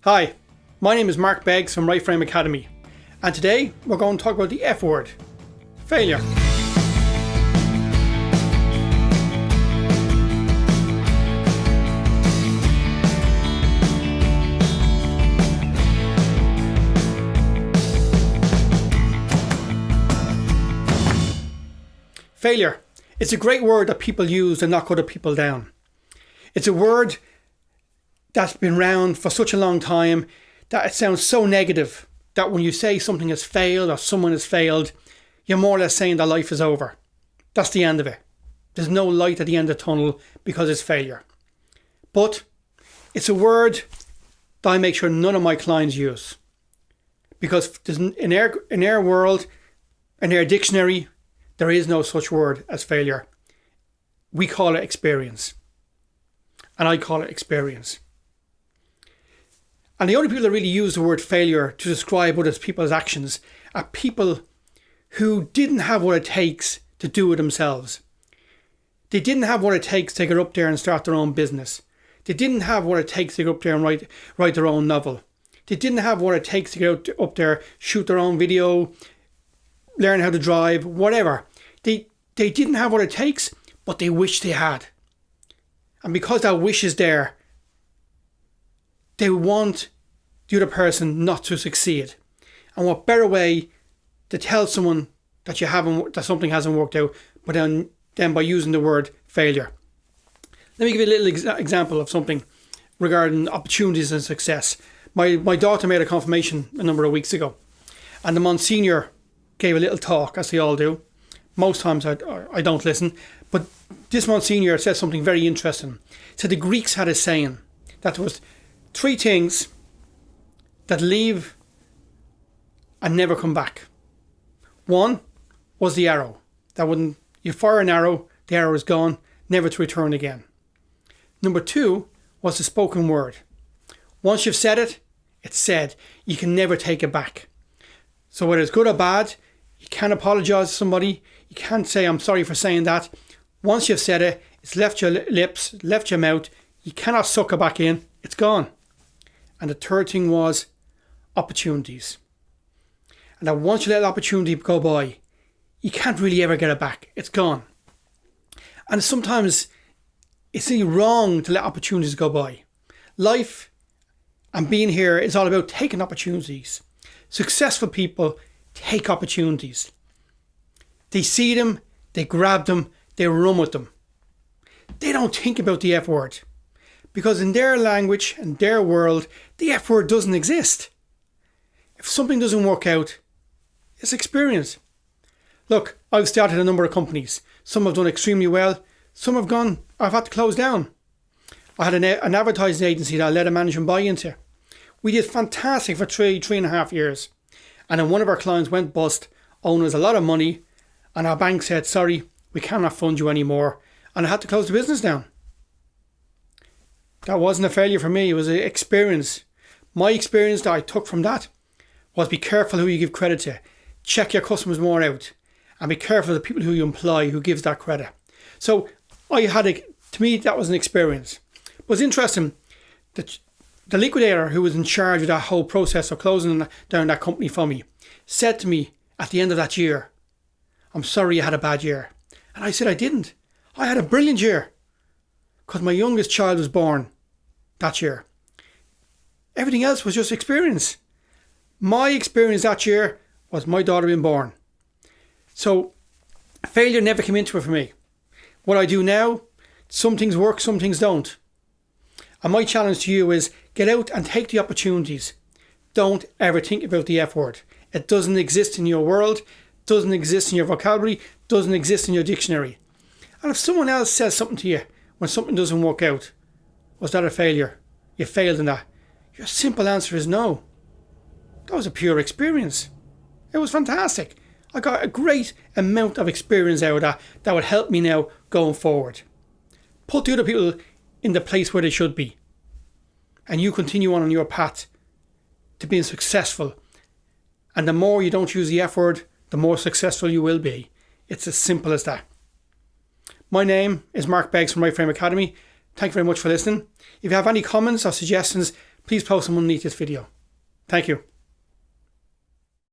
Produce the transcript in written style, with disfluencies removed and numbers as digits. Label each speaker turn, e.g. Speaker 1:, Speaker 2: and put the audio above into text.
Speaker 1: Hi, my name is Mark Beggs from Right Frame Academy, and today we're going to talk about the F word, failure. Failure. It's a great word that people use to knock other people down. It's a word that's been around for such a long time that it sounds so negative that when you say something has failed or someone has failed, you're more or less saying that life is over. That's the end of it. There's no light at the end of the tunnel because it's failure. But it's a word that I make sure none of my clients use. Because in our world, in our dictionary, there is no such word as failure. We call it experience. And I call it experience. And the only people that really use the word failure to describe other people's actions are people who didn't have what it takes to do it themselves. They didn't have what it takes to get up there and start their own business. They didn't have what it takes to get up there and write their own novel. They didn't have what it takes to get up there, shoot their own video, learn how to drive, whatever. They didn't have what it takes, but they wish they had. And because that wish is there, they want the other person not to succeed. And what better way to tell someone that that something hasn't worked out, but then by using the word failure. Let me give you a little example of something regarding opportunities and success. My daughter made a confirmation a number of weeks ago, and the Monsignor gave a little talk, as they all do. Most times I don't listen, but this Monsignor said something very interesting. He said the Greeks had a saying that there was 3 things that leave and never come back. One was the arrow. That when you fire an arrow, the arrow is gone, never to return again. Number 2 was the spoken word. Once you've said it, it's said. You can never take it back. So whether it's good or bad, you can't apologise to somebody. You can't say, I'm sorry for saying that. Once you've said it, it's left your lips, left your mouth. You cannot suck it back in. It's gone. And the third thing was opportunities. And that once you let the opportunity go by, you can't really ever get it back. It's gone. And sometimes it's really wrong to let opportunities go by. Life and being here is all about taking opportunities. Successful people take opportunities. They see them, they grab them, they run with them. They don't think about the F word. Because in their language and their world, the F word doesn't exist. If something doesn't work out, it's experience. Look, I've started a number of companies. Some have done extremely well. Some have gone, I've had to close down. I had an advertising agency that I let a management buy into. We did fantastic for 3.5 years. And then one of our clients went bust, owed us a lot of money, and our bank said, sorry, we cannot fund you anymore. And I had to close the business down. That wasn't a failure for me, it was an experience. My experience that I took from that was be careful who you give credit to. Check your customers more out. And be careful of the people who you employ who gives that credit. So to me, that was an experience. It was interesting that the liquidator who was in charge of that whole process of closing down that company for me said to me at the end of that year, I'm sorry you had a bad year. And I said I didn't. I had a brilliant year. Because my youngest child was born that year. Everything else was just experience. My experience that year was my daughter being born. So failure never came into it for me. What I do now, some things work, some things don't. And my challenge to you is get out and take the opportunities. Don't ever think about the F word. It doesn't exist in your world, doesn't exist in your vocabulary, doesn't exist in your dictionary. And if someone else says something to you when something doesn't work out, was that a failure? You failed in that. Your simple answer is no. That was a pure experience. It was fantastic. I got a great amount of experience out of that would help me now going forward. Put the other people in the place where they should be. And you continue on your path to being successful. And the more you don't use the F word, the more successful you will be. It's as simple as that. My name is Mark Beggs from Right Frame Academy. Thank you very much for listening. If you have any comments or suggestions, please post them underneath this video. Thank you.